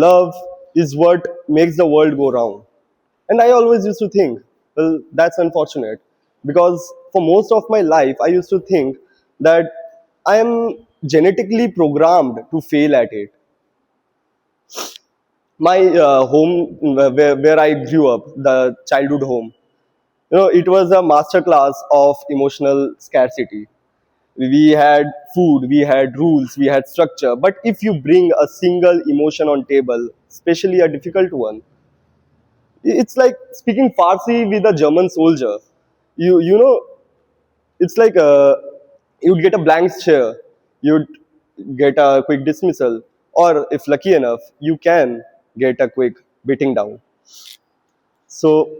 love is what makes the world go round. And I always used to think, well, that's unfortunate, because for most of my life I used to think that I am genetically programmed to fail at it. My home, where I grew up, the childhood home, it was a masterclass of emotional scarcity. We had food, we had rules, we had structure. But if you bring a single emotion on table, especially a difficult one, it's like speaking Farsi with a German soldier. You know, it's like you'd get a blank stare, you'd get a quick dismissal, or if lucky enough, you can get a quick beating down. So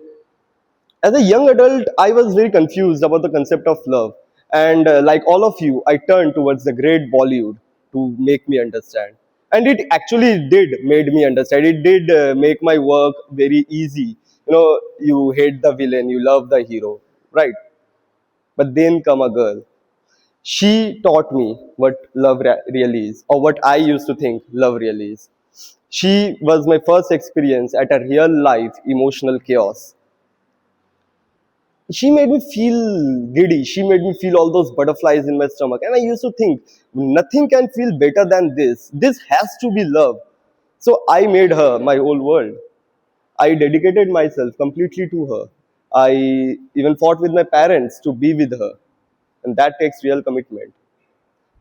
as a young adult, I was very confused about the concept of love. And like all of you, I turned towards the great Bollywood to make me understand. And it actually did made me understand. It did make my work very easy. You hate the villain, you love the hero, right? But then come a girl. She taught me what love really is, or what I used to think love really is. She was my first experience at a real life emotional chaos. She made me feel giddy. She made me feel all those butterflies in my stomach. And I used to think, nothing can feel better than this. This has to be love. So I made her my whole world. I dedicated myself completely to her. I even fought with my parents to be with her. And that takes real commitment.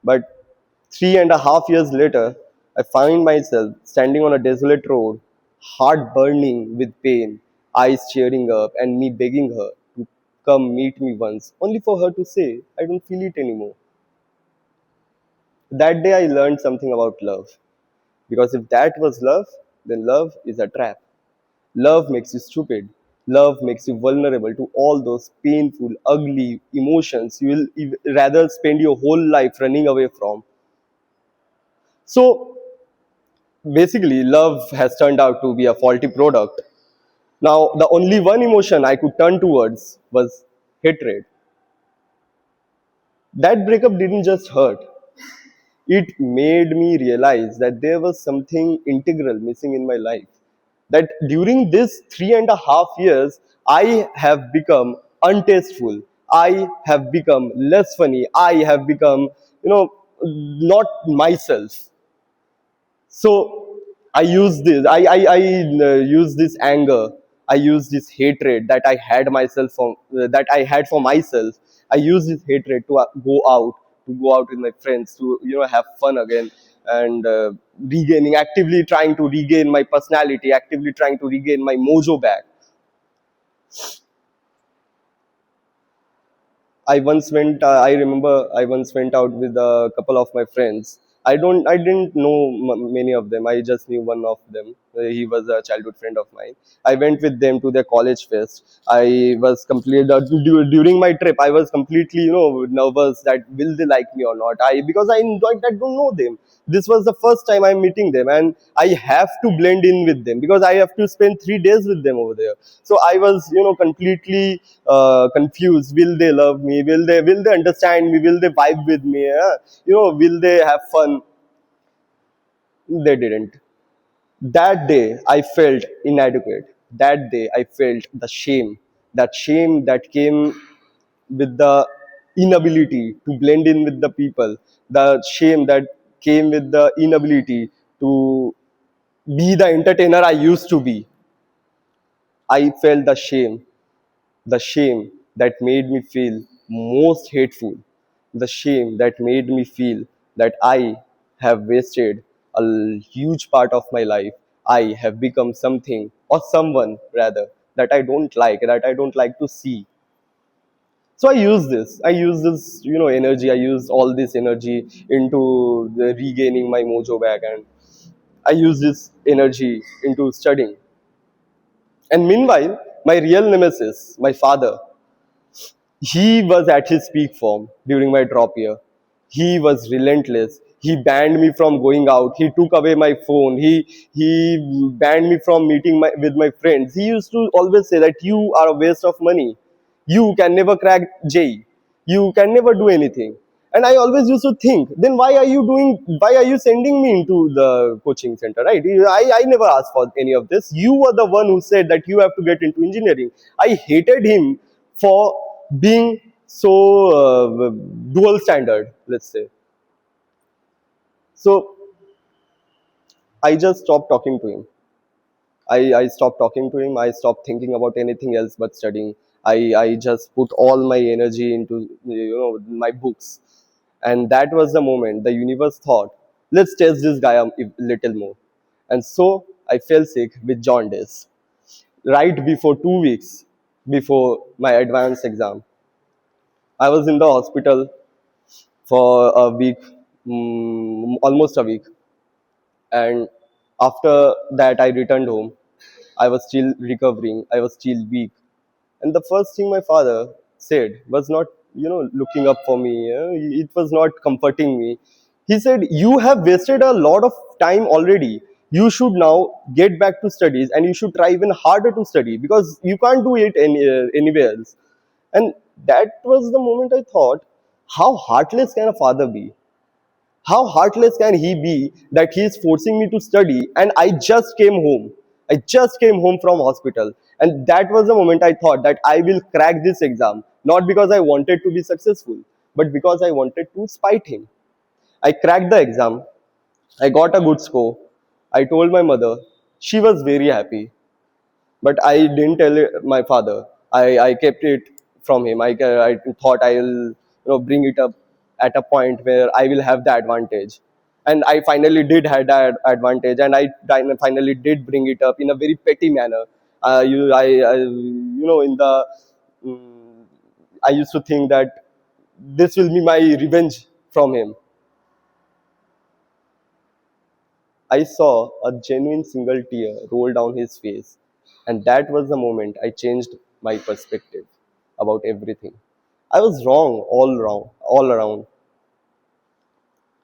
But 3.5 years later, I find myself standing on a desolate road, heart burning with pain, eyes tearing up, and me begging her to come meet me once, only for her to say, I don't feel it anymore. That day I learned something about love. Because if that was love, then love is a trap. Love makes you stupid. Love makes you vulnerable to all those painful, ugly emotions you will rather spend your whole life running away from. So basically, love has turned out to be a faulty product. Now, the only one emotion I could turn towards was hatred. That breakup didn't just hurt, it made me realize that there was something integral missing in my life. That during this 3.5 years, I have become untasteful. I have become less funny. I have become, not myself. So I use this I use this anger, I use this hatred that I had myself from that I had for myself. I use this hatred to go out with my friends, to have fun again, and regaining actively trying to regain my personality, actively trying to regain my mojo back. I remember I once went out with a couple of my friends. I didn't know many of them. I just knew one of them. He was a childhood friend of mine. I went with them to their college fest. I was during my trip. I was completely, nervous that will they like me or not. Because I don't know them. This was the first time I'm meeting them, and I have to blend in with them because I have to spend 3 days with them over there. So I was, completely confused. Will they love me? Will they understand me? Will they vibe with me? Will they have fun? They didn't. That day I felt inadequate. That day I felt the shame. That shame that came with the inability to blend in with the people. The shame that came with the inability to be the entertainer I used to be. I felt the shame that made me feel most hateful, the shame that made me feel that I have wasted a huge part of my life. I have become something or someone rather that I don't like to see. So I use this energy, I use all this energy into regaining my mojo back, and I use this energy into studying. And meanwhile, my real nemesis, my father, he was at his peak form during my drop year. He was relentless. He banned me from going out. He took away my phone. He banned me from meeting with my friends. He used to always say that you are a waste of money. You can never crack J. You can never do anything. And I always used to think, then why are you sending me into the coaching center, right? I never asked for any of this. You were the one who said that you have to get into engineering. I hated him for being so dual standard, let's say. So I just stopped talking to him. I stopped talking to him. I stopped thinking about anything else but studying. I just put all my energy into my books, and that was the moment the universe thought, let's test this guy a little more. And so I fell sick with jaundice right before 2 weeks before my advanced exam. I was in the hospital for a week, almost a week, and after that I returned home. I was still recovering. I was still weak. And the first thing my father said was not, looking up for me. It was not comforting me. He said, "You have wasted a lot of time already. You should now get back to studies and you should try even harder to study because you can't do it anywhere else." And that was the moment I thought, how heartless can a father be? How heartless can he be that he is forcing me to study and I just came home from hospital. And that was the moment I thought that I will crack this exam, not because I wanted to be successful, but because I wanted to spite him. I cracked the exam. I got a good score. I told my mother. She was very happy, but I didn't tell my father. I kept it from him. I thought I'll bring it up at a point where I will have the advantage, and I finally did have that advantage, and finally did bring it up in a very petty manner. In the mm, I used to think that this will be my revenge from him. I saw a genuine single tear roll down his face, and that was the moment I changed my perspective about everything. I was wrong, all around.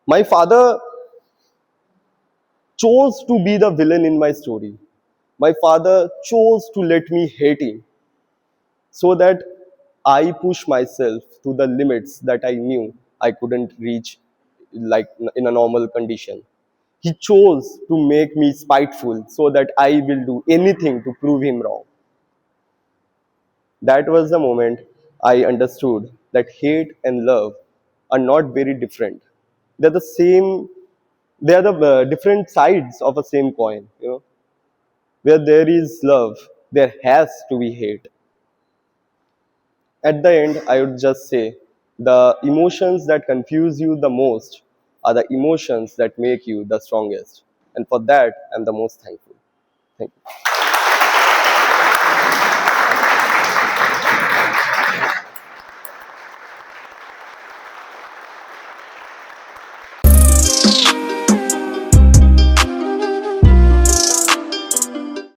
My father chose to be the villain in my story. My father chose to let me hate him so that I push myself to the limits that I knew I couldn't reach, like in a normal condition. He chose to make me spiteful so that I will do anything to prove him wrong. That was the moment I understood that hate and love are not very different. They're the same, they are the different sides of a same coin. Where there is love, there has to be hate. At the end, I would just say the emotions that confuse you the most are the emotions that make you the strongest. And for that, I'm the most thankful. Thank you.